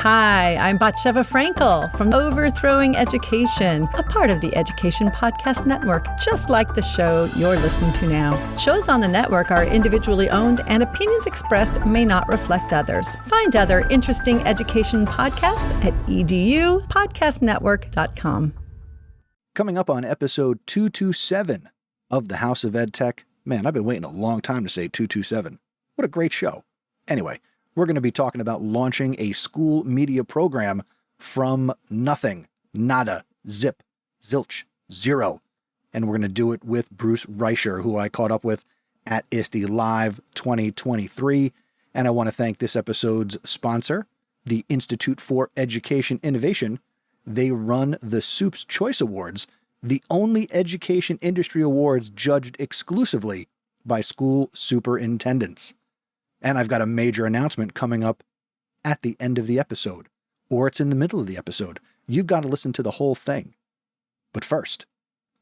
Hi, I'm Batsheva Frankel from Overthrowing Education, a part of the Education Podcast Network, just like the show you're listening to now. Shows on the network are individually owned, and opinions expressed may not reflect others. Find other interesting education podcasts at edupodcastnetwork.com. Coming up on episode 227 of the House of Ed Tech. Man, I've been waiting a long time to say 227. What a great show. Anyway, we're going to be talking about launching a school media program from nothing, nada, zip, zilch, zero. And we're going to do it with Bruce Reicher, who I caught up with at ISTE Live 2023. And I want to thank this episode's sponsor, the Institute for Education Innovation. They run the Soup's Choice Awards, the only education industry awards judged exclusively by school superintendents. And I've got a major announcement coming up at the end of the episode, or it's in the middle of the episode. You've got to listen to the whole thing. But first,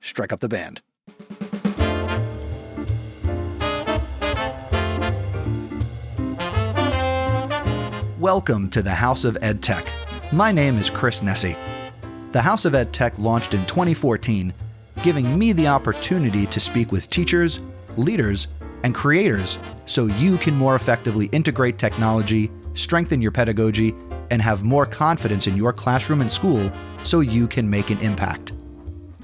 strike up the band. Welcome to the House of Ed Tech. My name is Chris Nessie. The House of Ed Tech launched in 2014, giving me the opportunity to speak with teachers, leaders, and creators so you can more effectively integrate technology, strengthen your pedagogy, and have more confidence in your classroom and school so you can make an impact.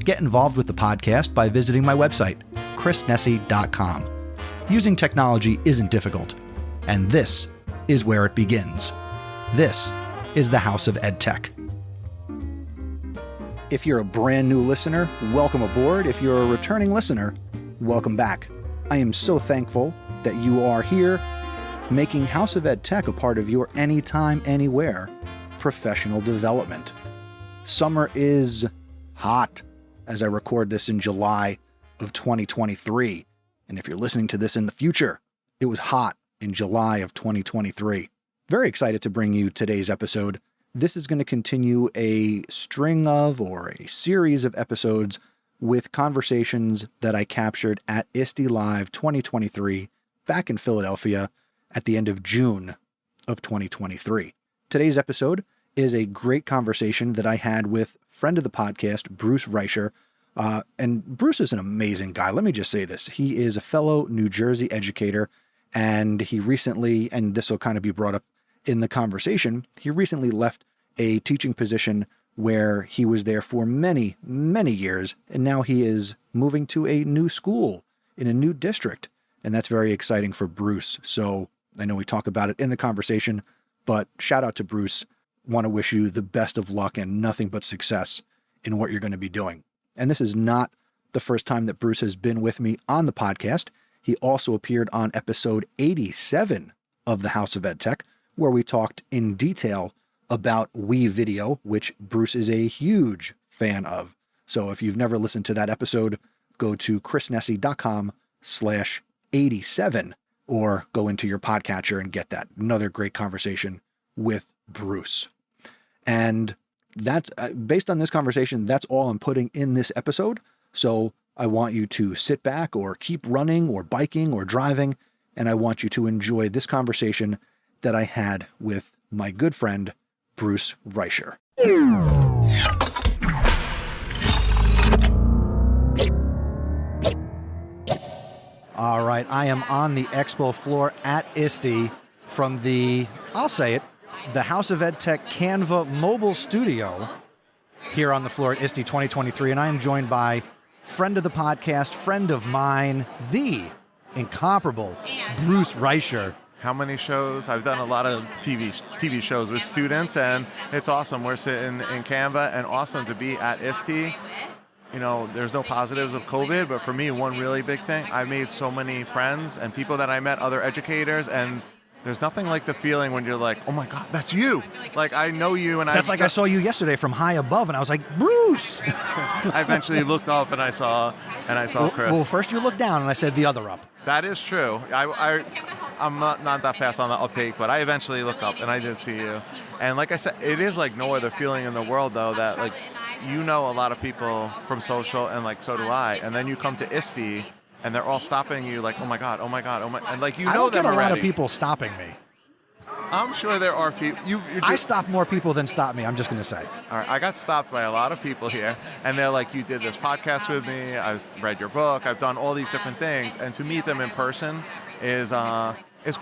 Get involved with the podcast by visiting my website, chrisnessie.com. Using technology isn't difficult, and this is where it begins. This is the House of Ed Tech. If you're a brand new listener, welcome aboard. If you're a returning listener, welcome back. I am so thankful that you are here, making House of Ed Tech a part of your anytime, anywhere professional development. Summer is hot as I record this in July of 2023. And if you're listening to this in the future, it was hot in July of 2023. Very excited to bring you today's episode. This is going to continue a string of, or a series of episodes with conversations that I captured at ISTE Live 2023 back in Philadelphia at the end of June of 2023. Today's episode is a great conversation that I had with friend of the podcast, Bruce Reicher. And Bruce is an amazing guy. Let me just say this. He is a fellow New Jersey educator, and he recently, and this will kind of be brought up in the conversation, he recently left a teaching position where he was there for many, many years, and now he is moving to a new school in a new district, and that's very exciting for Bruce. So I know we talk about it in the conversation, but shout out to Bruce. Want to wish you the best of luck and nothing but success in what you're going to be doing. And this is not the first time that Bruce has been with me on the podcast. He also appeared on episode 87 of the House of Ed Tech, where we talked in detail about WeVideo, which Bruce is a huge fan of. So if you've never listened to that episode, go to chrisnessie.com/87 or go into your podcatcher and get that. Another great conversation with Bruce. And that's based on this conversation, that's all I'm putting in this episode. So I want you to sit back or keep running or biking or driving, and I want you to enjoy this conversation that I had with my good friend, Bruce Reicher. All right, I am on the expo floor at ISTE from the, I'll say it, the House of Ed Tech Canva mobile studio here on the floor at ISTE 2023, and I am joined by friend of the podcast, friend of mine, the incomparable Bruce Reicher. How many shows? I've done a lot of TV shows with students, and it's awesome. We're sitting in Canva, and awesome to be at ISTE. You know, there's no positives of COVID, but for me, one really big thing, I made so many friends and people that I met, other educators, and there's nothing like the feeling when you're like, oh my God, that's you. Like, I know you, and that's like I saw you yesterday from high above, and I was like, Bruce. I eventually looked up and I saw Chris. Well, first you looked down, and I said the other up. That is true. I'm not that fast on the uptake, but I eventually looked up and I did see you. And like I said, it is like no other feeling in the world, though, that like, you know, a lot of people from social, and like so do I. And then you come to ISTE and they're all stopping you like, oh my God, oh my God, oh my, and like, you know them already. I don't get a lot of people stopping me. I'm sure there are people. I stop more people than stop me, I'm just going to say. All right, I got stopped by a lot of people here, and they're like, you did this podcast with me, I've read your book, I've done all these different things, and to meet them in person is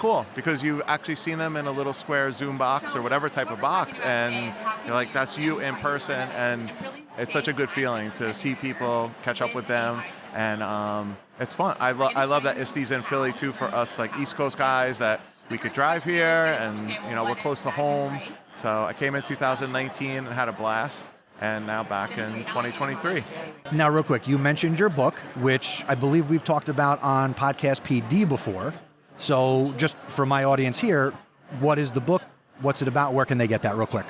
cool, because you've actually seen them in a little square Zoom box or whatever type of box, and you're like, that's you in person, and it's such a good feeling to see people, catch up with them, and it's fun. I love that ISTE's in Philly too for us, like East Coast guys, that we could drive here, and we're close to home. So I came in 2019 and had a blast, and now back in 2023. Now, real quick, you mentioned your book, which I believe we've talked about on Podcast PD before. So just for my audience here, what is the book? What's it about? Where can they get that real quick?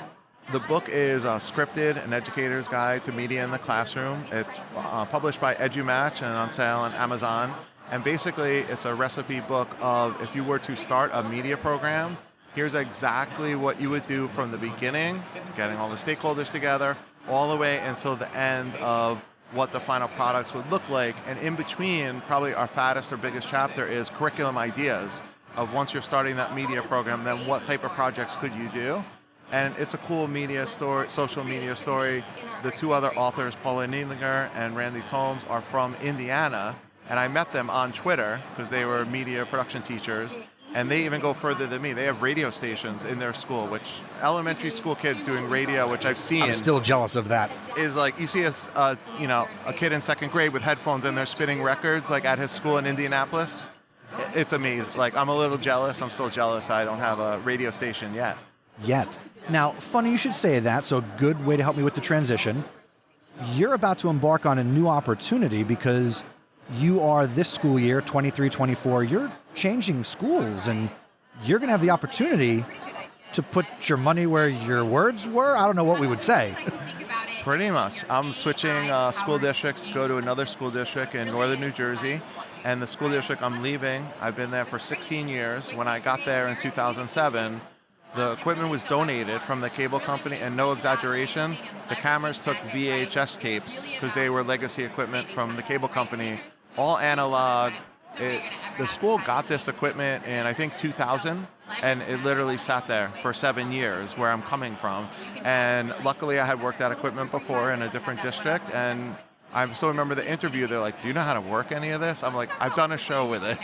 The book is Scripted, an educator's guide to media in the classroom. It's published by EduMatch and on sale on Amazon. And basically, it's a recipe book of if you were to start a media program, here's exactly what you would do from the beginning, getting all the stakeholders together, all the way until the end of what the final products would look like. And in between, probably our fattest or biggest chapter is curriculum ideas of once you're starting that media program, then what type of projects could you do? And it's a cool media story, social media story. The two other authors, Paula Niedlinger and Randy Tomes, are from Indiana. And I met them on Twitter because they were media production teachers. And they even go further than me. They have radio stations in their school, which elementary school kids doing radio, which I've seen. I'm still jealous of that. Is like, you see a kid in second grade with headphones and they're spinning records like at his school in Indianapolis. It's amazing. Like, I'm a little jealous. I'm still jealous I don't have a radio station yet. Now, funny you should say that, so good way to help me with the transition. You're about to embark on a new opportunity because you are this school year, 23-24, you're changing schools, and you're going to have the opportunity to put your money where your words were? I don't know what we would say. Pretty much. I'm switching school districts, go to another school district in northern New Jersey, and the school district I'm leaving, I've been there for 16 years. When I got there in 2007, the equipment was donated from the cable company, and no exaggeration, the cameras took VHS tapes because they were legacy equipment from the cable company, all analog. The school got this equipment in, I think, 2000, and it literally sat there for 7 years where I'm coming from. And luckily, I had worked that equipment before in a different district, and I still remember the interview. They're like, do you know how to work any of this? I'm like, I've done a show with it.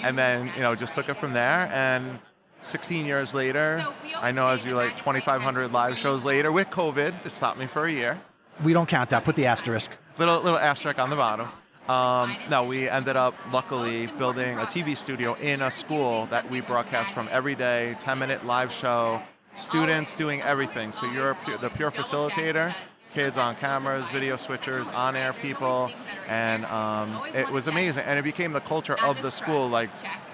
And then, just took it from there, and 16 years later, I know as you 2,500 live shows later with COVID, it stopped me for a year. We don't count that. Put the asterisk. Little asterisk on the bottom. No, we ended up, luckily, building a TV studio in a school that we broadcast from every day, 10-minute live show, students doing everything. So you're the pure facilitator, kids on cameras, video switchers, on-air people, and it was amazing. And it became the culture of the school, like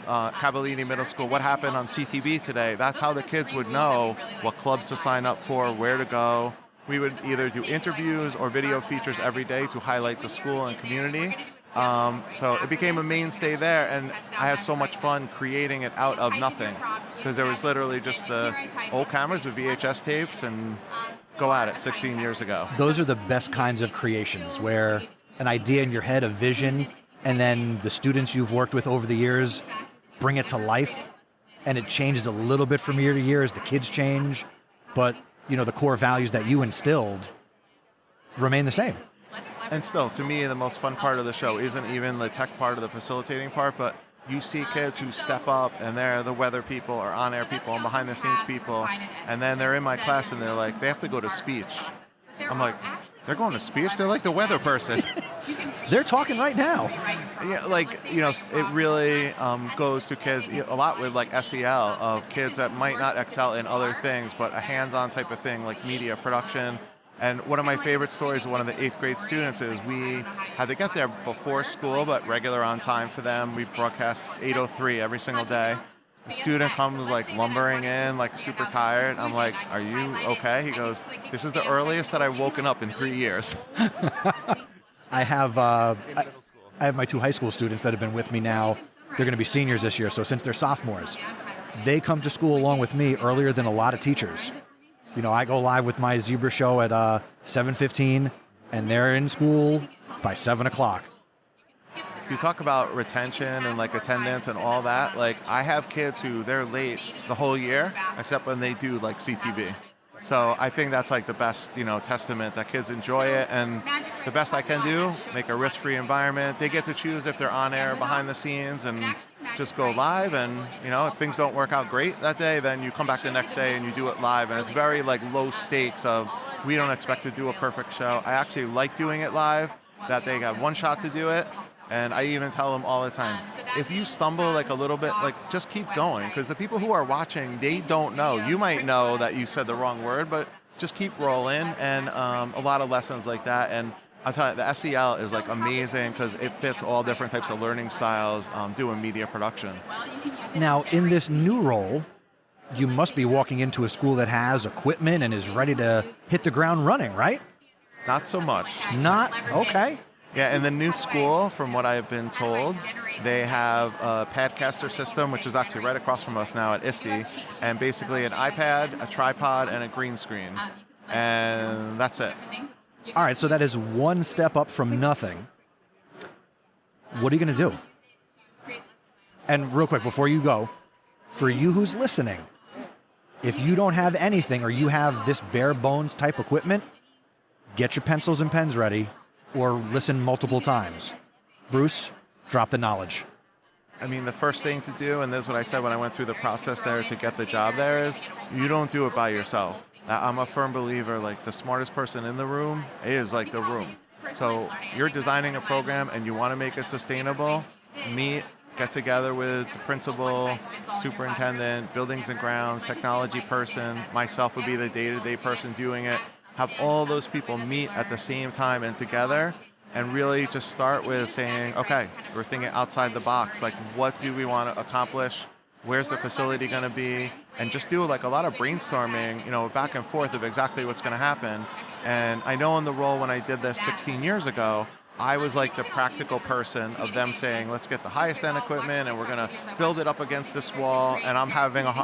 Cavallini Middle School, what happened on CTV today. That's how the kids would know what clubs to sign up for, where to go. We would either do interviews or video features every day to highlight the school and community. So it became a mainstay there, and I had so much fun creating it out of nothing because there was literally just the old cameras with VHS tapes and go at it 16 years ago. Those are the best kinds of creations where an idea in your head, a vision, and then the students you've worked with over the years bring it to life, and it changes a little bit from year to year as the kids change, but the core values that you instilled remain the same. And still, to me, the most fun part of the show isn't even the tech part of the facilitating part, but you see kids who step up and they're the weather people or on-air people and behind-the-scenes people, and then they're in my class and they're like, they have to go to speech. I'm like, they're going to speech? They're like the weather person. They're talking right now. Yeah, it really goes to kids a lot with SEL of kids that might not excel in other things, but a hands-on type of thing like media production. And one of my favorite stories of one of the 8th grade students is we had to get there before school, but regular on time for them. We broadcast 8:03 every single day. The student comes lumbering in, super tired. I'm like, are you okay? He goes, this is the earliest that I've woken up in 3 years. I have my 2 high school students that have been with me now. They're going to be seniors this year, so since they're sophomores, they come to school along with me earlier than a lot of teachers. I go live with my Zebra show at 7:15, and they're in school by 7 o'clock. you talk about retention and like attendance and all that. Like I have kids who they're late the whole year, except when they do like CTV. So I think that's like the best, testament that kids enjoy it. And the best I can do, make a risk-free environment. They get to choose if they're on air, behind the scenes, and just go live. And, if things don't work out great that day, then you come back the next day and you do it live. And it's very like low stakes of we don't expect to do a perfect show. I actually like doing it live, that they got one shot to do it. And I even tell them all the time, if you stumble like a little bit, like just keep going, because the people who are watching, they don't know. You might know that you said the wrong word, but just keep rolling. And a lot of lessons like that. And I'll tell you, the SEL is like amazing because it fits all different types of learning styles doing media production. Now, in this new role, you must be walking into a school that has equipment and is ready to hit the ground running, right? Not so much. Not? Okay. Yeah, in the new school, from what I've been told, they have a Padcaster system, which is actually right across from us now at ISTE, and basically an iPad, a tripod, and a green screen. And that's it. All right, so that is one step up from nothing. What are you going to do? And real quick, before you go, for you who's listening, if you don't have anything or you have this bare bones type equipment, get your pencils and pens ready, or listen multiple times. Bruce, drop the knowledge. I mean, the first thing to do, and this is what I said when I went through the process there to get the job there, is you don't do it by yourself. I'm a firm believer, like the smartest person in the room is like the room. So you're designing a program and you want to make it sustainable, get together with the principal, superintendent, buildings and grounds, technology person, myself would be the day-to-day person doing it. Have all those people meet at the same time and together, and really just start with saying, okay, we're thinking outside the box. Like, what do we want to accomplish? Where's the facility going to be? And just do like a lot of brainstorming, back and forth of exactly what's going to happen. And I know in the role when I did this 16 years ago, I was like the practical person of them saying, let's get the highest end equipment and we're going to build it up against this wall. And I'm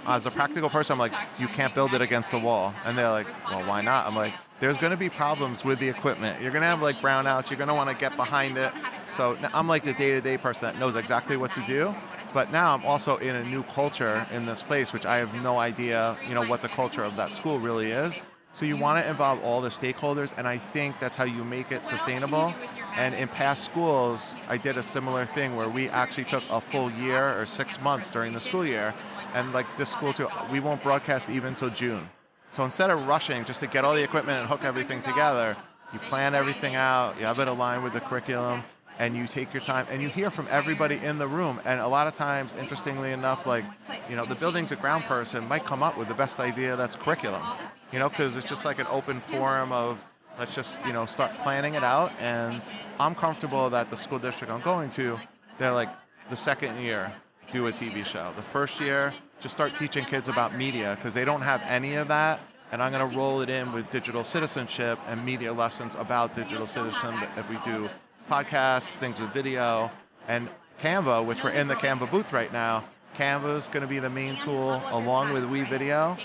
as a practical person, I'm like, you can't build it against the wall. And they're like, well, why not? I'm like, there's going to be problems with the equipment. You're going to have like brownouts. You're going to want to get behind it. So I'm like the day-to-day person that knows exactly what to do. But now I'm also in a new culture in this place, which I have no idea, what the culture of that school really is. So you want to involve all the stakeholders, and I think that's how you make it sustainable. And in past schools, I did a similar thing where we actually took a full year or 6 months during the school year. And like this school too, we won't broadcast even until June. So instead of rushing just to get all the equipment and hook everything together, you plan everything out, you have it aligned with the curriculum, and you take your time, and you hear from everybody in the room. And a lot of times, interestingly enough, like, the buildings and ground person might come up with the best idea that's curriculum, because it's just like an open forum of, let's just, start planning it out. And I'm comfortable that the school district I'm going to, they're like, the second year, do a TV show. The first year, just start teaching kids about media, because they don't have any of that. And I'm going to roll it in with digital citizenship and media lessons about digital citizenship. If we do podcasts, things with video, and Canva, which we're in the Canva booth right now. Canva is going to be the main tool along with WeVideo,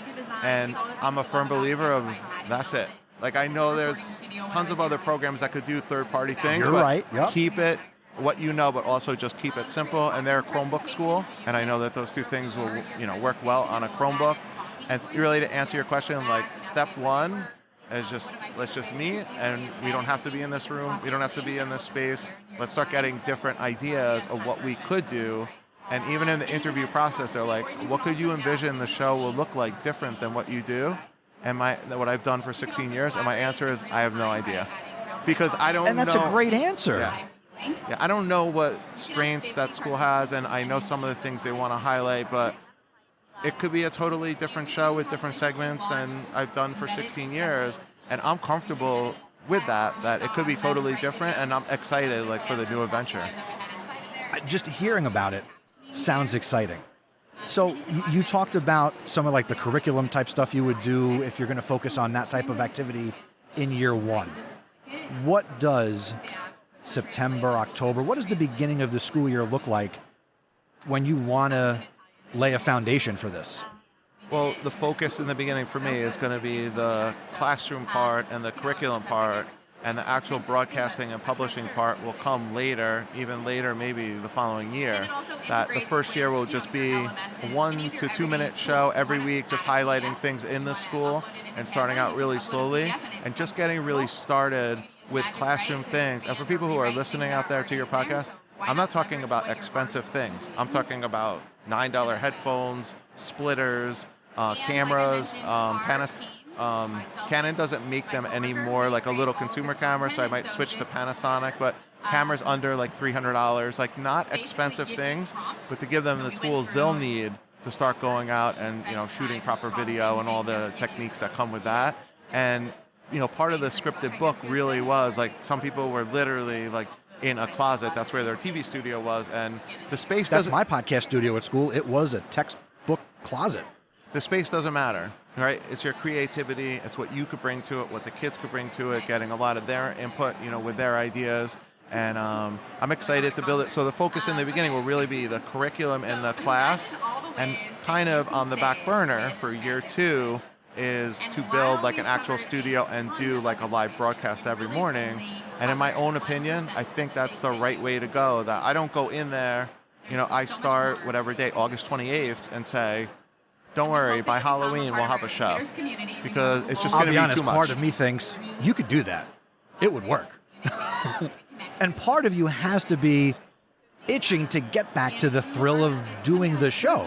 and I'm a firm believer of that's it. Like, I know there's tons of other programs that could do third-party things, You're but right. Yep. Keep it what you know, but also just keep it simple. And they're a Chromebook school, and I know that those two things will work well on a Chromebook. And really, to answer your question, like, step one is just, let's just meet, and we don't have to be in this room. We don't have to be in this space. Let's start getting different ideas of what we could do. And even in the interview process, they're like, what could you envision the show will look like different than what you do? And what I've done for 16 years? And my answer is, I have no idea. Because I don't know. And that's a great answer. Yeah, I don't know what strengths that school has, and I know some of the things they want to highlight, but it could be a totally different show with different segments than I've done for 16 years, and I'm comfortable with that it could be totally different, and I'm excited for the new adventure. Just hearing about it sounds exciting. So you talked about some of the curriculum type stuff you would do if you're going to focus on that type of activity in year one. What does September, October, what does the beginning of the school year look like when you want to lay a foundation for this? Well, the focus in the beginning for me is going to be the classroom part and the curriculum part, and the actual broadcasting and publishing part will come later, even later, maybe the following year. That the first year will just be a 1 to 2 minute show every week, just highlighting things in the school and starting out really slowly and just getting really started with classroom things. And for people who are listening out there to your podcast, I'm not talking about expensive things. I'm talking about $9 headphones, splitters, cameras, Canon doesn't make them anymore, like a little consumer camera, so I might switch to Panasonic, but cameras under like $300, like not expensive things, but to give them the tools they'll need to start going out and, shooting proper video and all the techniques that come with that. And, part of the scripted book really was like some people were literally like in a closet. That's where their TV studio was, and the space doesn't... That's my podcast studio at school. It was a textbook closet. The space doesn't matter, right? It's your creativity. It's what you could bring to it, what the kids could bring to it, getting a lot of their input, with their ideas. And I'm excited to build it. So the focus in the beginning will really be the curriculum and the class, and kind of on the back burner for year 2 is to build like an actual studio and do like a live broadcast every morning. And in my own opinion, I think that's the right way to go. That I don't go in there, I start whatever day, August 28th, and say, don't worry, by Halloween we'll have a show, because it's just going to be honest, too much. Part of me thinks you could do that. It would work. And part of you has to be itching to get back to the thrill of doing the show.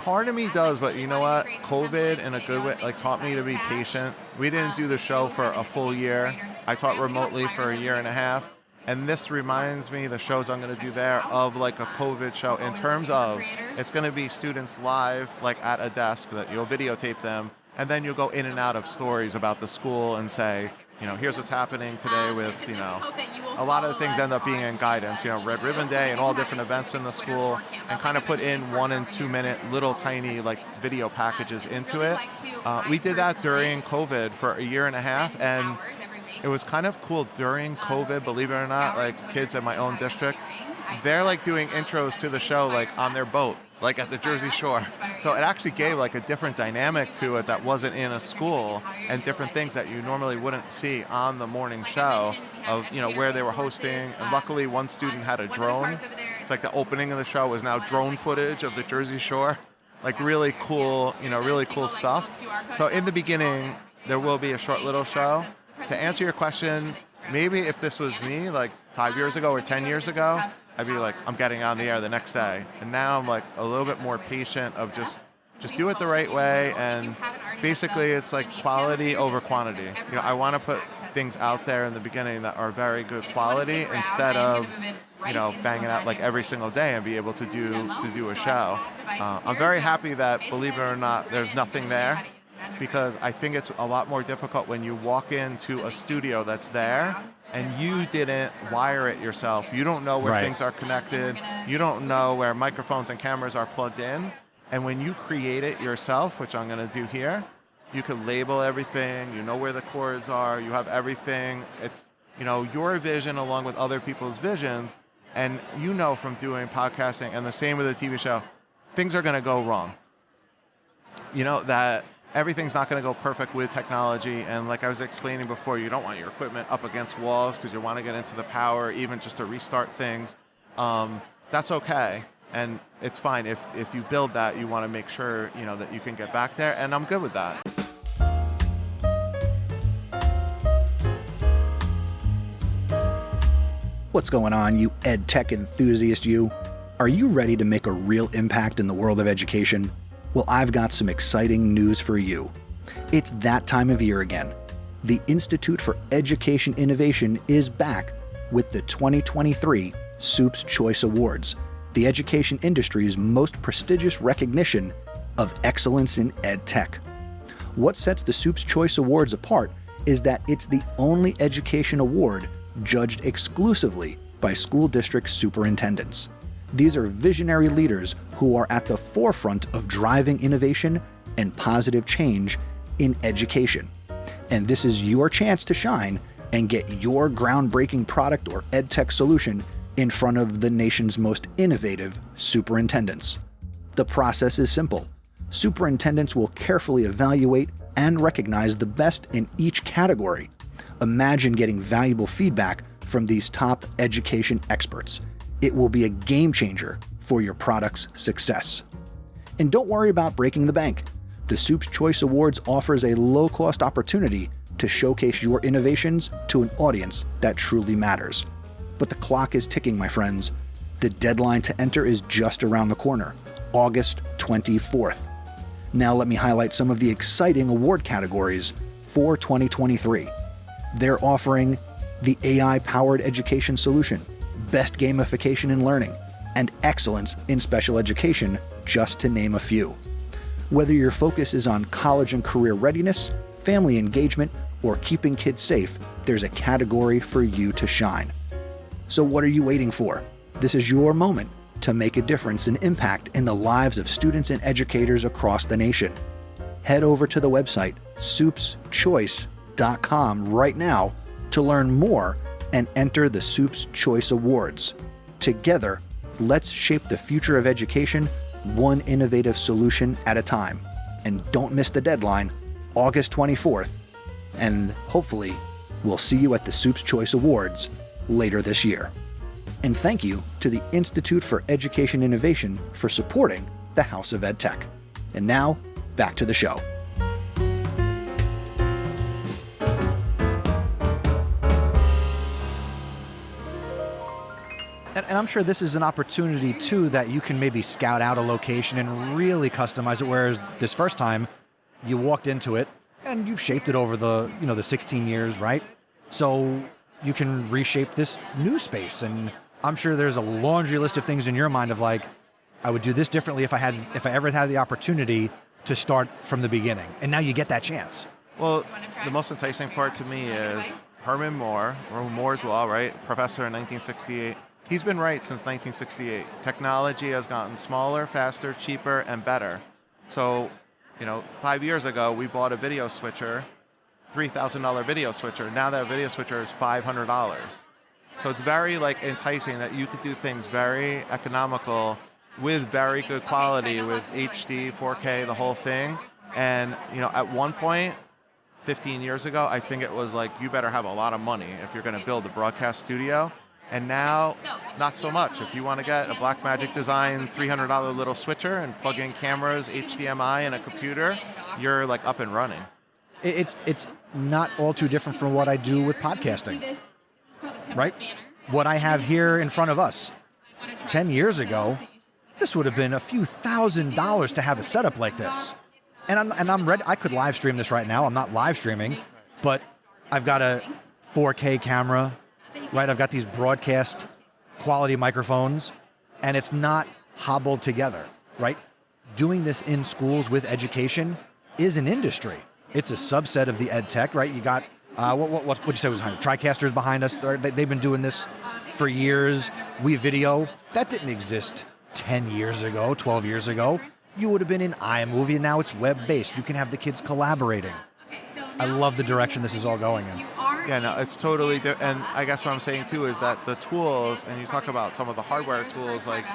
Part of me does, but you know what? COVID, in a good way, taught me to be patient. We didn't do the show for a full year. I taught remotely for a year and a half. And this reminds me, the shows I'm going to do there, of like a COVID show in terms of it's going to be students live, like at a desk that you'll videotape them, and then you'll go in and out of stories about the school and say, here's what's happening today with, a lot of the things end up being in guidance, Red Ribbon Day and all different events in the school, and kind of put in 1 and 2 minute little tiny like video packages into it. We did that during COVID for a year and a half, and it was kind of cool during COVID, believe it or not, like kids in my own district, they're like doing intros to the show like on their boat, like at the Jersey Shore. So it actually gave like a different dynamic to it that wasn't in a school, and different things that you normally wouldn't see on the morning show of, where they were hosting. And luckily one student had a drone. It's like the opening of the show was now drone footage of the Jersey Shore, like really cool, really cool stuff. So in the beginning, there will be a short little show. To answer your question, maybe if this was me like 5 years ago or 10 years ago, I'd be like, I'm getting on the air the next day. And now I'm like a little bit more patient of just do it the right way. And basically it's like quality over quantity. I want to put things out there in the beginning that are very good quality instead of, banging out like every single day and be able to do a show. I'm very happy that, believe it or not, there's nothing there, because I think it's a lot more difficult when you walk into a studio that's there and you didn't wire it yourself. You don't know where things are connected. You don't know where microphones and cameras are plugged in. And when you create it yourself, which I'm going to do here, you can label everything. You know where the cords are. You have everything. It's, your vision along with other people's visions. And from doing podcasting, and the same with a TV show, things are going to go wrong. That everything's not going to go perfect with technology. And like I was explaining before, you don't want your equipment up against walls because you want to get into the power, even just to restart things. That's okay. And it's fine. If you build that, you want to make sure, that you can get back there. And I'm good with that. What's going on, you ed tech enthusiast, you? Are you ready to make a real impact in the world of education? Well, I've got some exciting news for you. It's that time of year again. The Institute for Education Innovation is back with the 2023 Soup's Choice Awards, the education industry's most prestigious recognition of excellence in ed tech. What sets the Soup's Choice Awards apart is that it's the only education award judged exclusively by school district superintendents. These are visionary leaders who are at the forefront of driving innovation and positive change in education. And this is your chance to shine and get your groundbreaking product or edtech solution in front of the nation's most innovative superintendents. The process is simple. Superintendents will carefully evaluate and recognize the best in each category. Imagine getting valuable feedback from these top education experts. It will be a game changer for your product's success. And don't worry about breaking the bank. The Soup's Choice Awards offers a low-cost opportunity to showcase your innovations to an audience that truly matters. But the clock is ticking, my friends. The deadline to enter is just around the corner, August 24th. Now let me highlight some of the exciting award categories for 2023. They're offering the AI-powered education solution, best gamification in learning, and excellence in special education, just to name a few. Whether your focus is on college and career readiness, family engagement, or keeping kids safe, there's a category for you to shine. So what are you waiting for? This is your moment to make a difference and impact in the lives of students and educators across the nation. Head over to the website soupschoice.com right now to learn more and enter the Soup's Choice Awards. Together, let's shape the future of education one innovative solution at a time. And don't miss the deadline, August 24th. And hopefully, we'll see you at the Soup's Choice Awards later this year. And thank you to the Institute for Education Innovation for supporting the House of Ed Tech. And now, back to the show. And I'm sure this is an opportunity, too, that you can maybe scout out a location and really customize it, whereas this first time, you walked into it and you've shaped it over the 16 years, right? So you can reshape this new space. And I'm sure there's a laundry list of things in your mind of like, I would do this differently if I ever had the opportunity to start from the beginning. And now you get that chance. Well, the most enticing part to me is Herman Moore, or Moore's Law, right? Professor in 1968. He's been right since 1968. Technology has gotten smaller, faster, cheaper, and better. So, 5 years ago, we bought a video switcher, $3,000 video switcher. Now that video switcher is $500. So it's very enticing that you could do things very economical with very good quality, with HD, 4K, the whole thing. And, at one point, 15 years ago, I think it was you better have a lot of money if you're going to build a broadcast studio. And now, not so much. If you want to get a Blackmagic design $300 little switcher and plug in cameras, HDMI, and a computer, you're up and running. It's not all too different from what I do with podcasting, right? What I have here in front of us. 10 years ago, this would have been a few $1,000s to have a setup like this. And I'm ready. I could live stream this right now. I'm not live streaming, but I've got a 4K camera. Right, I've got these broadcast quality microphones, and it's not hobbled together, right? Doing this in schools with education is an industry. It's a subset of the ed tech, right? You got, what you say was behind? TriCaster's behind us. They've been doing this for years. WeVideo, that didn't exist 10 years ago, 12 years ago. You would have been in iMovie, and now it's web-based. You can have the kids collaborating. I love the direction this is all going in. Yeah, no, it's totally different. And I guess what I'm saying, too, is that the tools, and you talk about some of the hardware tools, like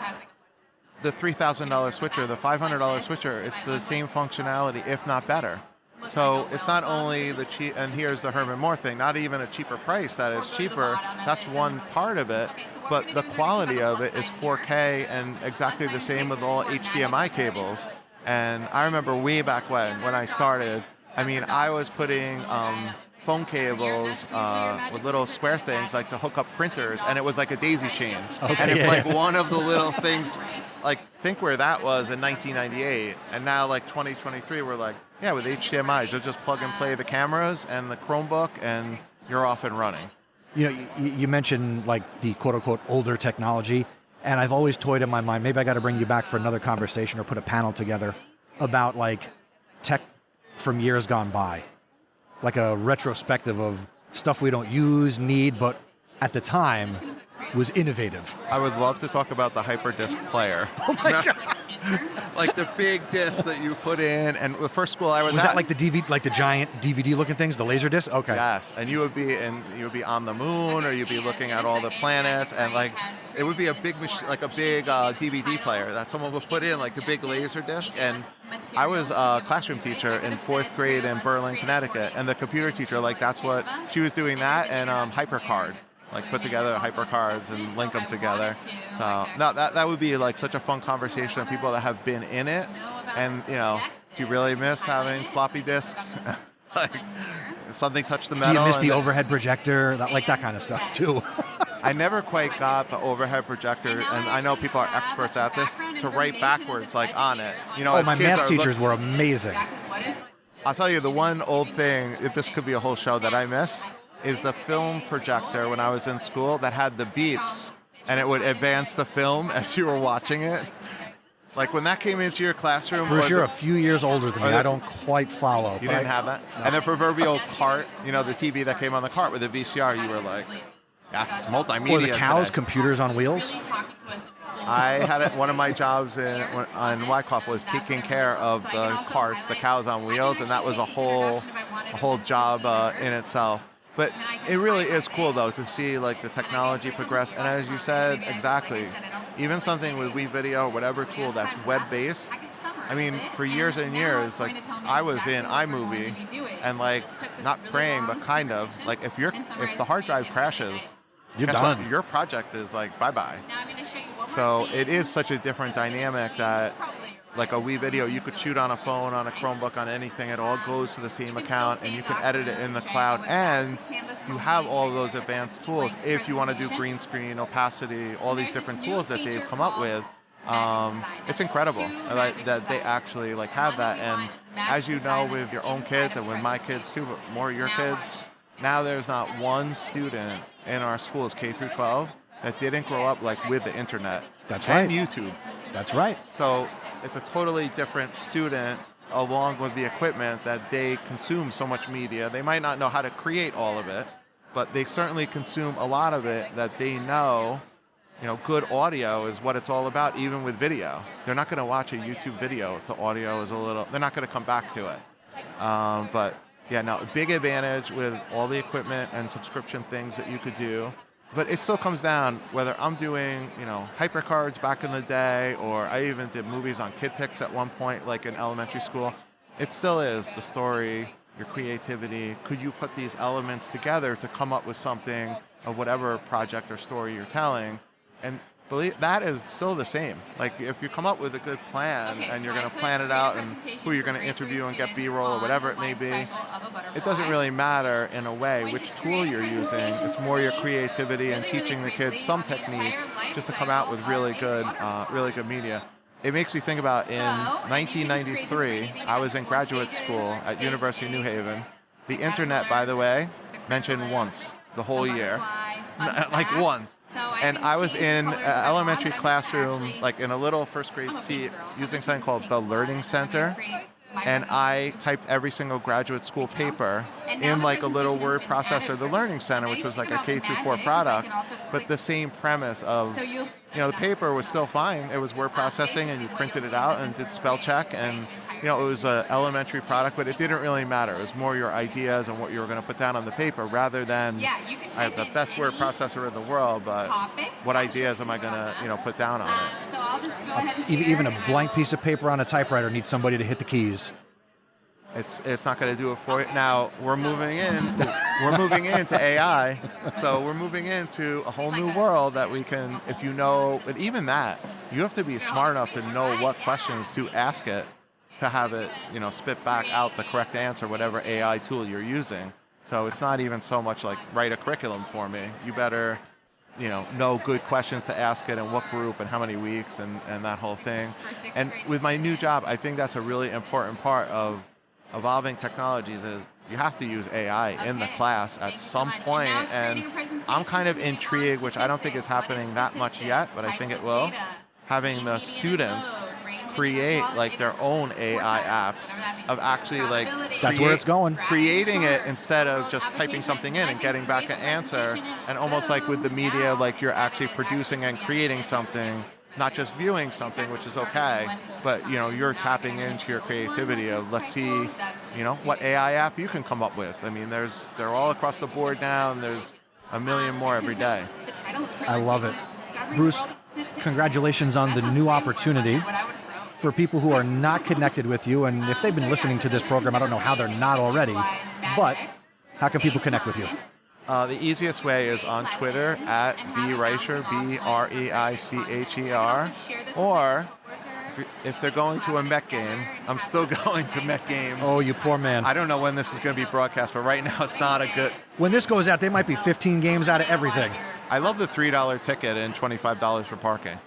the $3,000 switcher, the $500 switcher, it's the same functionality, if not better. So it's not only the cheap, and here's the Herman Moore thing, not even a cheaper price that is cheaper. That's one part of it. But the quality of it is 4K and exactly the same with all HDMI cables. And I remember way back when I started, I was putting phone cables with little square things to hook up printers, and it was like a daisy chain. Okay, and it's one of the little things, think where that was in 1998, and now 2023 we're with HDMI, you'll just plug and play the cameras and the Chromebook, and you're off and running. You mentioned the quote-unquote older technology, and I've always toyed in my mind, maybe I got to bring you back for another conversation or put a panel together about tech from years gone by. A retrospective of stuff we don't use, need, but at the time was innovative. I would love to talk about the hyperdisk player. Oh my God. like the big disc that you put in. And the first school I was at, that like the DVD, like the giant DVD looking things, the laser disc? Okay. yes, and you would be on the moon, or you'd be looking at all the planets, and like it would be a big DVD player that someone would put in, like the big laser disc. And I was a classroom teacher in 4th grade in Berlin, Connecticut, and the computer teacher, like that's what she was doing, that and HyperCard. Like put together hypercards and link them together. So no, that would be like such a fun conversation of people that have been in it. And do you really miss having floppy disks? Like something touched the metal. Do you miss the overhead projector? That kind of stuff too. I never quite got the overhead projector, and I know people are experts at this, to write backwards like on it. As my kids math teachers were amazing. I'll tell you the one old thing, this could be a whole show that I miss, is the film projector when I was in school that had the beeps, and it would advance the film as you were watching it. Like when that came into your classroom. Bruce, you're a few years older than me. I don't quite follow. You didn't have that? No. And the proverbial cart, the TV that came on the cart with the VCR, you were like, yes, multimedia. Or the cows, today. Computers on wheels. I had one of my jobs on Wyckoff was taking care of the carts, the cows on wheels, and that was a whole job in itself. But it really is cool, though, to see like the technology progress. And as you said, exactly, even something with WeVideo, whatever tool that's web-based. I mean, for years and years, like I was in iMovie, and like not praying, but kind of like if the hard drive crashes, you're done. What? Your project is like bye-bye. So it is such a different dynamic that. Like a WeVideo, you could shoot on a phone, on a Chromebook, on anything. It all goes to the same account, and you can edit it in the cloud. And you have all of those advanced tools if you want to do green screen, opacity, all these different tools that they've come up with. It's incredible that they actually have that. And as you know, with your own kids and with my kids too, but more your kids, now there's not one student in our schools, K through 12, that didn't grow up with the internet. That's right. And YouTube. That's right. So it's a totally different student along with the equipment that they consume so much media. They might not know how to create all of it, but they certainly consume a lot of it that they know, good audio is what it's all about, even with video. They're not going to watch a YouTube video if the audio is they're not going to come back to it. But yeah, no, big advantage with all the equipment and subscription things that you could do. But it still comes down whether I'm doing, HyperCards back in the day, or I even did movies on KidPix at one point, like in elementary school. It still is the story, your creativity. Could you put these elements together to come up with something of whatever project or story you're telling? And believe that is still the same. Like if you come up with a good plan and you're going to plan it out and who you're going to interview and get B-roll or whatever it may be, it doesn't really matter in a way which tool you're using. It's more your creativity and teaching the kids some techniques just to come out with really good media. It makes me think about in 1993, I was in graduate school at University of New Haven. The internet, by the way, mentioned once the whole year, once. And I was in an elementary classroom, in a little first grade seat, using something called the Learning Center. And I typed every single graduate school paper in a little word processor, the Learning Center, which was a K through 4 product, but the same premise of, the paper was still fine. It was word processing, and you printed it out and did spell check, and it was an elementary product, but it didn't really matter. It was more your ideas and what you were going to put down on the paper, rather than I have the best word processor in the world, but what ideas am I going to put down on it? So I'll just go ahead and even a blank piece of paper on a typewriter needs somebody to hit the keys. It's not going to do it for you. Now we're moving into AI, so we're moving into a whole new world that we can, but even that, you have to be smart enough to know what questions to ask it to have it, spit back out the correct answer, whatever AI tool you're using. So it's not even so much write a curriculum for me. You better, know good questions to ask it and what group and how many weeks and that whole thing. And with my new job, I think that's a really important part of evolving technologies is you have to use AI in the class at some point. And I'm kind of intrigued, which I don't think is happening that much yet, but I think it will, having the students create their own AI apps of actually that's where it's going. Creating it instead of just typing something in and getting back an answer, and almost with the media, you're actually producing and creating something not just viewing something, which is okay, but you're tapping into your creativity of, let's see, what AI app you can come up with. I mean, they're all across the board now, and there's a million more every day. I love it. Bruce, congratulations on the new opportunity. For people who are not connected with you, and if they've been listening to this program, I don't know how they're not already, but how can people connect with you? The easiest way is on Twitter at Reicher, Breicher, or if they're going to a Met game, I'm still going to Met games. Oh, you poor man. I don't know when this is going to be broadcast, but right now it's not a good... When this goes out, there might be 15 games out of everything. I love the $3 ticket and $25 for parking.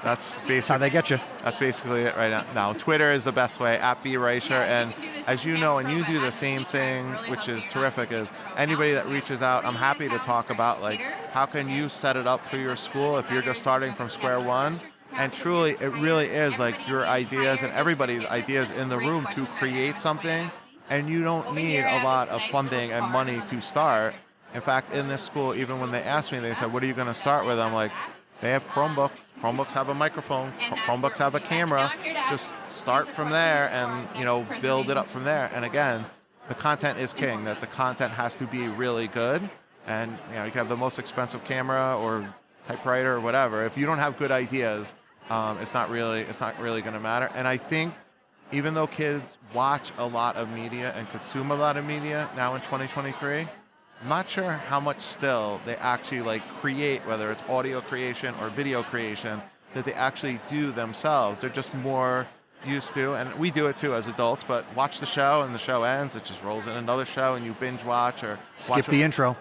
That's basically how they get you. That's basically it right now. Now, Twitter is the best way, at Reicher. And as you know, and you do the same thing, which is terrific, is anybody that reaches out, I'm happy to talk about, like, how can you set it up for your school if you're just starting from square one? And truly, it really is like your ideas and everybody's ideas in the room to create something. And you don't need a lot of funding and money to start. In fact, in this school, even when they asked me, they said, what are you going to start with? I'm like, they have Chromebooks. Chromebooks have a microphone. Chromebooks have a camera. Just start from there and, build it up from there. And again, the content is king, that the content has to be really good. And, you can have the most expensive camera or typewriter or whatever. If you don't have good ideas, it's not really going to matter. And I think even though kids watch a lot of media and consume a lot of media now in 2023, I'm not sure how much still they actually create, whether it's audio creation or video creation, that they actually do themselves. They're just more used to, and we do it too as adults, but watch the show and the show ends, it just rolls in another show and you binge watch or skip the intro.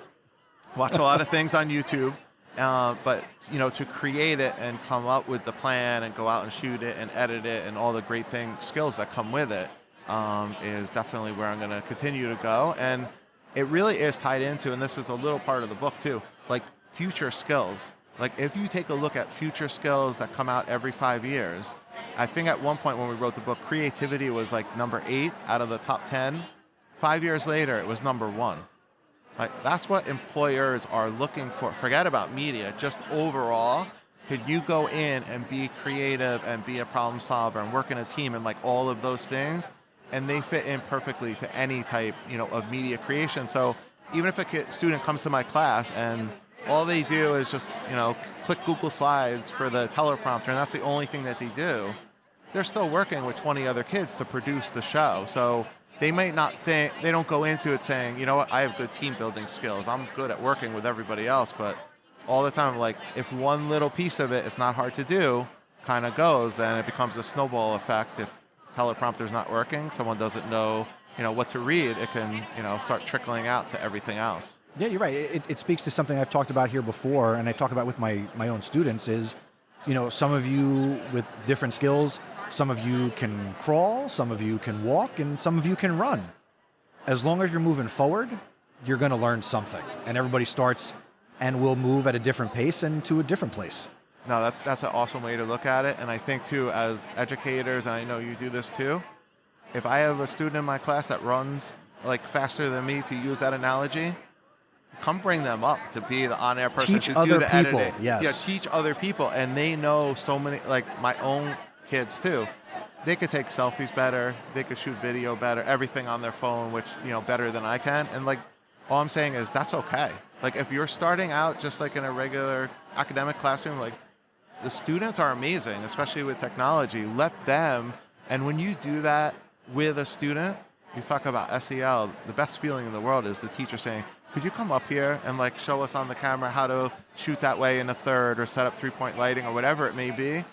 Watch a lot of things on YouTube. But, to create it and come up with the plan and go out and shoot it and edit it and all the great skills that come with it is definitely where I'm going to continue to go. And it really is tied into, and this is a little part of the book too, future skills. If you take a look at future skills that come out every 5 years, I think at one point when we wrote the book, creativity was number 8 out of the top 10. 5 years later, it was number 1. That's what employers are looking for. Forget about media, just overall. Could you go in and be creative and be a problem solver and work in a team and all of those things? And they fit in perfectly to any type, of media creation. So even if a student comes to my class and all they do is just, click Google Slides for the teleprompter, and that's the only thing that they do, they're still working with 20 other kids to produce the show. So they might not think, they don't go into it saying, you know what, I have good team building skills. I'm good at working with everybody else. But all the time, if one little piece of it is not hard to do, kind of goes, then it becomes a snowball effect. If teleprompter's not working, someone doesn't know, what to read, it can, start trickling out to everything else. Yeah, you're right. It speaks to something I've talked about here before, and I talk about with my own students is, some of you with different skills, some of you can crawl, some of you can walk, and some of you can run. As long as you're moving forward, you're going to learn something. And everybody starts and will move at a different pace and to a different place. No, that's an awesome way to look at it. And I think, too, as educators, and I know you do this, too, if I have a student in my class that runs faster than me, to use that analogy, come bring them up to be the on-air person, teach to other do the people. editing. Yes. Yeah, teach other people. And they know so many, my own kids too, they could take selfies better, they could shoot video better, everything on their phone, which, better than I can. And all I'm saying is that's okay. If you're starting out just in a regular academic classroom, the students are amazing, especially with technology. Let them, and when you do that with a student, you talk about SEL, the best feeling in the world is the teacher saying, could you come up here and show us on the camera how to shoot that way in a third or set up 3-point lighting or whatever it may be.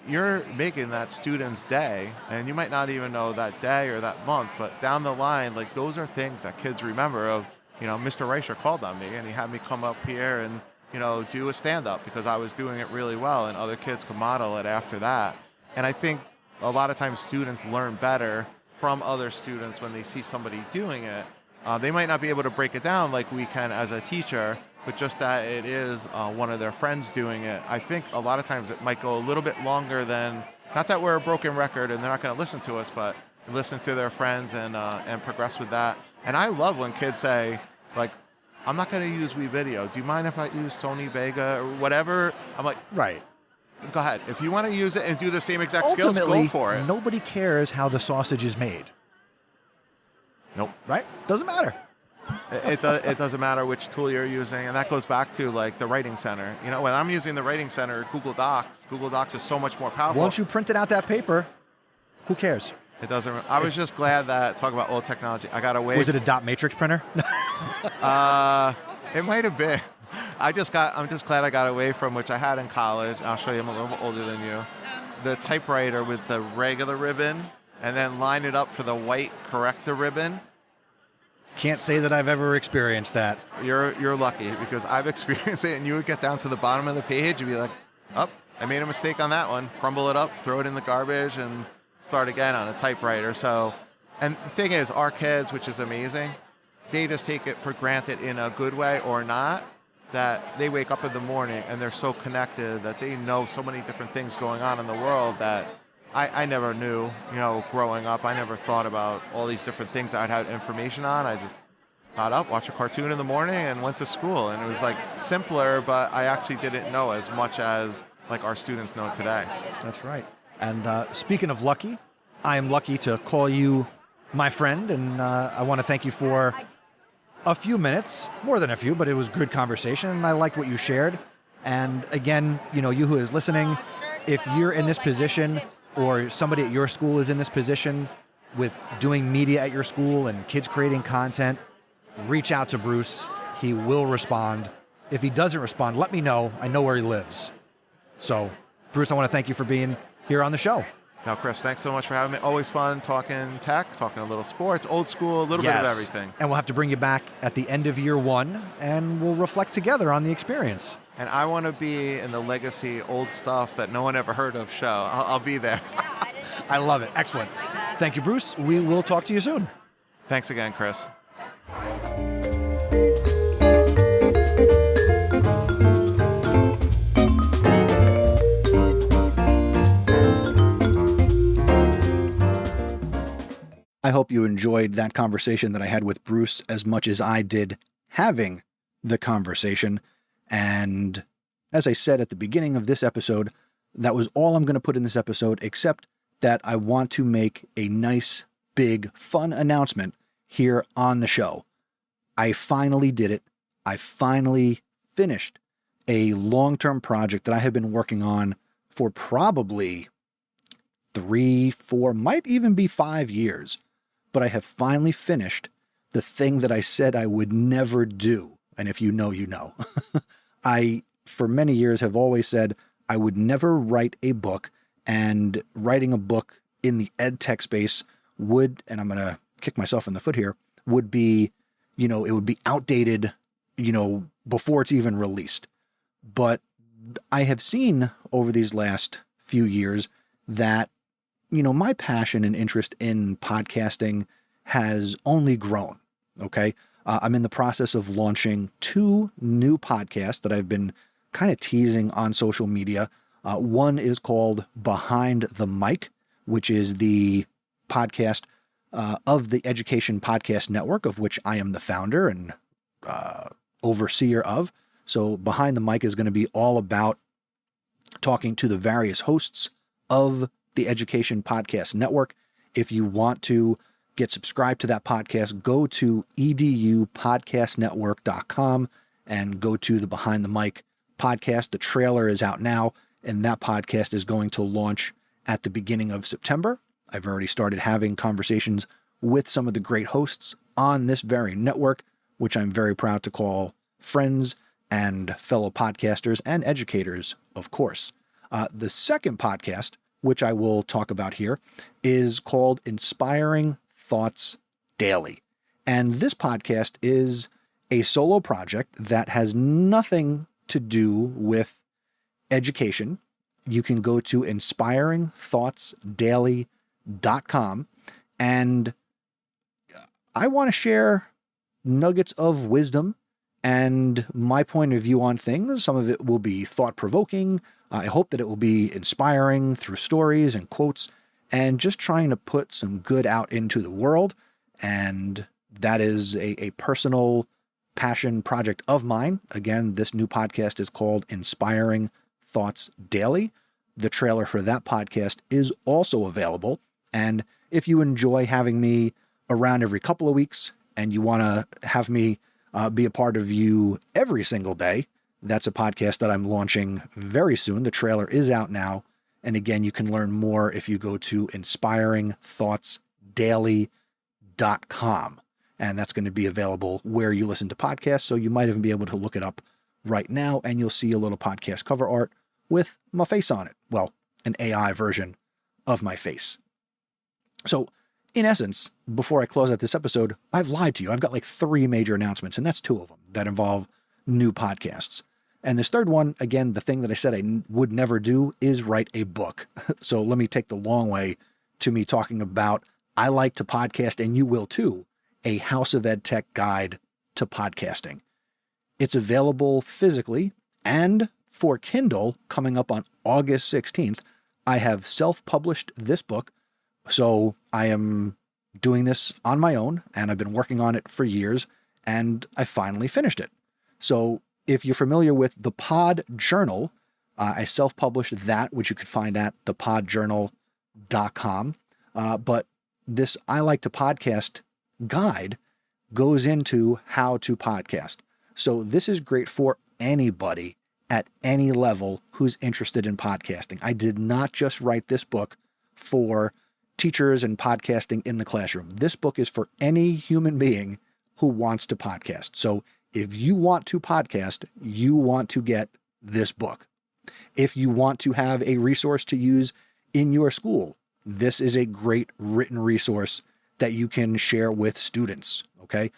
You're making that student's day, and you might not even know that day or that month, but down the line, those are things that kids remember of, Mr. Reicher called on me and he had me come up here and, do a stand-up because I was doing it really well, and other kids could model it after that. And I think a lot of times students learn better from other students when they see somebody doing it. They might not be able to break it down like we can as a teacher, but just that it is one of their friends doing it. I think a lot of times it might go a little bit longer than, not that we're a broken record and they're not going to listen to us, but listen to their friends and progress with that. And I love when kids say, I'm not going to use WeVideo. Do you mind if I use Sony Vega or whatever? I'm like, right. go ahead. If you want to use it and do the same exact skills, Ultimately, go for it. nobody cares how the sausage is made. Nope. Right? Doesn't matter. It doesn't matter which tool you're using, and that goes back to like the Writing Center. You know, when I'm using the Writing Center, Google Docs is so much more powerful. Once you printed out that paper, who cares? It doesn't. I was just glad that, talk about old technology, I got away. Was it a dot matrix printer? It might have been. I'm just glad I got away from, which I had in college. I'll show you, I'm a little bit older than you. The typewriter with the regular ribbon, and then line it up for the white corrector ribbon. Can't say that I've ever experienced that. You're lucky, because I've experienced it, and you would get down to the bottom of the page and be like, oh, I made a mistake on that one. Crumble it up, throw it in the garbage, and start again on a typewriter. So, and the thing is, our kids, which is amazing, they just take it for granted in a good way or not, that they wake up in the morning and they're so connected that they know so many different things going on in the world that I never knew, you know, growing up. I never thought about all these different things I'd have information on. I just got up, watched a cartoon in the morning, and went to school. And it was like simpler, but I actually didn't know as much as like our students know today. That's right. And speaking of lucky, I am lucky to call you my friend, and I want to thank you for a few minutes, more than a few, but it was good conversation, and I liked what you shared. And again, you know, you who is listening, if you're in this position or somebody at your school is in this position with doing media at your school and kids creating content, reach out to Bruce. He will respond. If he doesn't respond, let me know. I know where he lives. So, Bruce, I want to thank you for being here on the show. Now, Chris, thanks so much for having me. Always fun talking tech, talking a little sports, old school, a little bit of everything. And we'll have to bring you back at the end of year one, and we'll reflect together on the experience. And I want to be in the legacy old stuff that no one ever heard of show. I'll be there. I love it. Excellent. Thank you, Bruce. We will talk to you soon. Thanks again, Chris. I hope you enjoyed that conversation that I had with Bruce as much as I did having the conversation. And as I said at the beginning of this episode, that was all I'm going to put in this episode, except that I want to make a nice, big, fun announcement here on the show. I finally did it. I finally finished a long-term project that I have been working on for probably 3, 4, might even be 5 years. But I have finally finished the thing that I said I would never do. And if you know, you know. I, for many years, have always said I would never write a book, and writing a book in the ed tech space would, and I'm going to kick myself in the foot here, would be, you know, it would be outdated, you know, before it's even released. But I have seen over these last few years that, you know, my passion and interest in podcasting has only grown. Okay. I'm in the process of launching 2 new podcasts that I've been kind of teasing on social media. One is called Behind the Mic, which is the podcast of the Education Podcast Network, of which I am the founder and overseer of. So Behind the Mic is going to be all about talking to the various hosts of the Education Podcast Network. If you want to get subscribed to that podcast, go to edupodcastnetwork.com and go to the Behind the Mic podcast. The trailer is out now, and that podcast is going to launch at the beginning of September. I've already started having conversations with some of the great hosts on this very network, which I'm very proud to call friends and fellow podcasters and educators, of course. The second podcast, which I will talk about here, is called Inspiring Thoughts Daily. And this podcast is a solo project that has nothing to do with education. You can go to inspiringthoughtsdaily.com, and I want to share nuggets of wisdom and my point of view on things. Some of it will be thought-provoking. I hope that it will be inspiring through stories and quotes, and just trying to put some good out into the world. And that is a personal passion project of mine. Again, this new podcast is called Inspiring Thoughts Daily. the trailer for that podcast is also available. And if you enjoy having me around every couple of weeks and you want to have me be a part of you every single day, that's a podcast that I'm launching very soon. The trailer is out now. And again, you can learn more if you go to inspiringthoughtsdaily.com. And that's going to be available where you listen to podcasts. So you might even be able to look it up right now, and you'll see a little podcast cover art with my face on it. Well, an AI version of my face. So in essence, before I close out this episode, I've lied to you. I've got like 3 major announcements, and that's 2 of them that involve new podcasts. And this third one, again, the thing that I said I would never do is write a book. So let me take the long way to me talking about I like to podcast, and you will too, a House of Ed Tech guide to podcasting. It's available physically and for Kindle coming up on August 16th. I have self-published this book, so I am doing this on my own, and I've been working on it for years, and I finally finished it. So if you're familiar with the Pod Journal, I self-published that, which you could find at thepodjournal.com. But this I Like to Podcast guide goes into how to podcast. So this is great for anybody at any level who's interested in podcasting. I did not just write this book for teachers and podcasting in the classroom. This book is for any human being who wants to podcast. So if you want to podcast, you want to get this book. If you want to have a resource to use in your school, this is a great written resource that you can share with students, okay?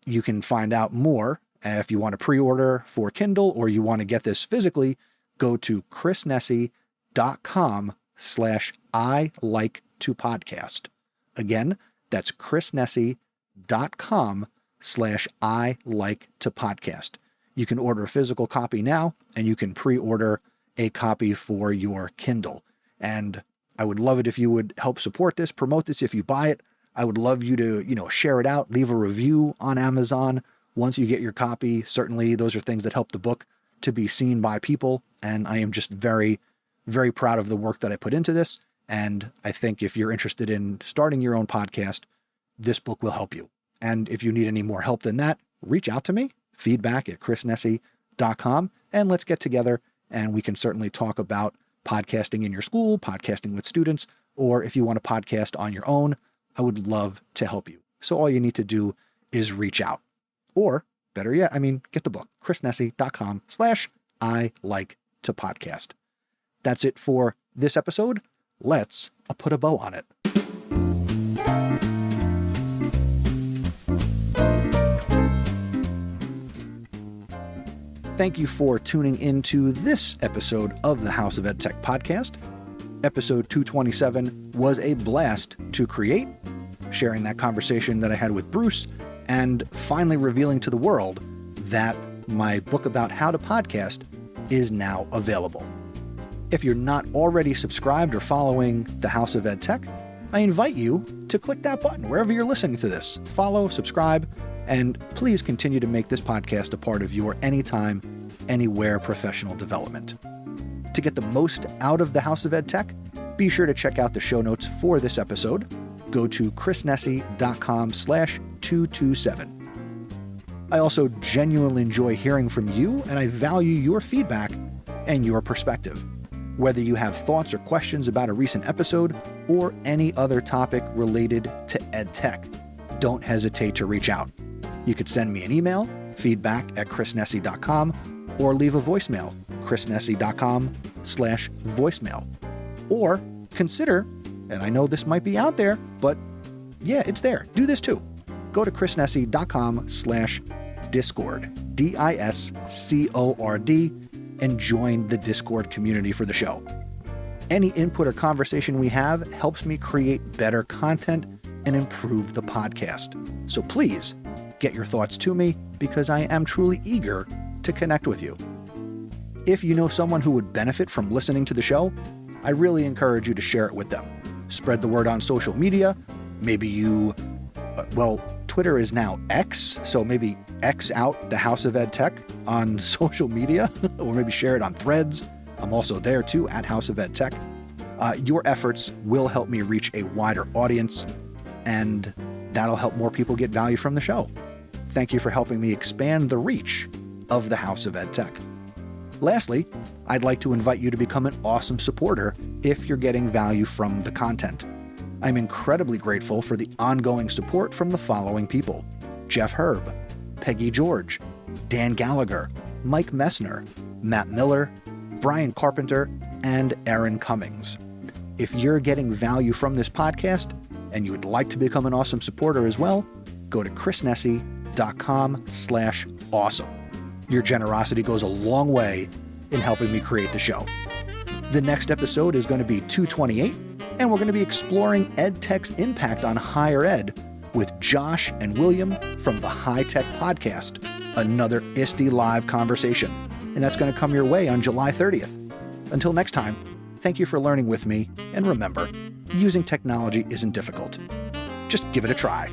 You can find out more if you want to pre-order for Kindle or you want to get this physically. Go to chrisnessy.com/I-like-to-podcast. Again, that's chrisnessy.com/I-like-to-podcast. You can order a physical copy now, and you can pre-order a copy for your Kindle. And I would love it if you would help support this, promote this if you buy it. I would love you to, share it out, leave a review on Amazon once you get your copy. Certainly, those are things that help the book to be seen by people. And I am just very, very proud of the work that I put into this. And I think if you're interested in starting your own podcast, this book will help you. And if you need any more help than that, reach out to me, feedback@chrisnessy.com, and let's get together and we can certainly talk about podcasting in your school, podcasting with students, or if you want to podcast on your own, I would love to help you. So all you need to do is reach out. Or better yet, get the book, chrisnessy.com/I-like-to-podcast. That's it for this episode. Let's put a bow on it. Thank you for tuning into this episode of the House of Ed Tech podcast. Episode 227 was a blast to create, sharing that conversation that I had with Bruce, and finally revealing to the world that my book about how to podcast is now available. If you're not already subscribed or following the House of Ed Tech, I invite you to click that button wherever you're listening to this. Follow, subscribe, and please continue to make this podcast a part of your anytime, anywhere professional development. To get the most out of the House of Ed Tech, be sure to check out the show notes for this episode. Go to chrisnessy.com/227. I also genuinely enjoy hearing from you, and I value your feedback and your perspective. Whether you have thoughts or questions about a recent episode or any other topic related to ed tech, don't hesitate to reach out. You could send me an email, feedback@chrisnessy.com, or leave a voicemail, chrisnessy.com/voicemail. Or consider, and I know this might be out there, but yeah, it's there. Do this too. Go to chrisnessy.com/discord, DISCORD, and join the Discord community for the show. Any input or conversation we have helps me create better content and improve the podcast. So please get your thoughts to me because I am truly eager to connect with you. If you know someone who would benefit from listening to the show, I really encourage you to share it with them. Spread the word on social media. Maybe you, Twitter is now X, so maybe X out the House of Ed Tech on social media, or maybe share it on Threads. I'm also there too at House of Ed Tech. Your efforts will help me reach a wider audience, and that'll help more people get value from the show. Thank you for helping me expand the reach of the House of Ed Tech. Lastly, I'd like to invite you to become an awesome supporter if you're getting value from the content. I'm incredibly grateful for the ongoing support from the following people: Jeff Herb, Peggy George, Dan Gallagher, Mike Messner, Matt Miller, Brian Carpenter, and Aaron Cummings. If you're getting value from this podcast and you would like to become an awesome supporter as well, go to chrisnessy.com/awesome. Your generosity goes a long way in helping me create the show. The next episode is going to be 228, and we're going to be exploring EdTech's impact on higher ed with Josh and William from the High Tech Podcast, another ISTE live conversation. And that's going to come your way on July 30th. Until next time, thank you for learning with me, and remember, using technology isn't difficult. Just give it a try.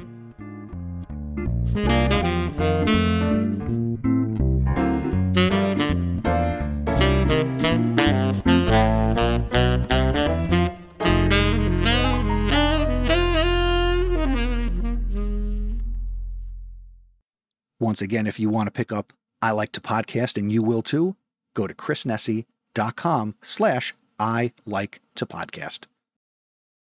Once again, if you want to pick up I Like to Podcast, and you will too, go to chrisnessy.com/I Like to Podcast.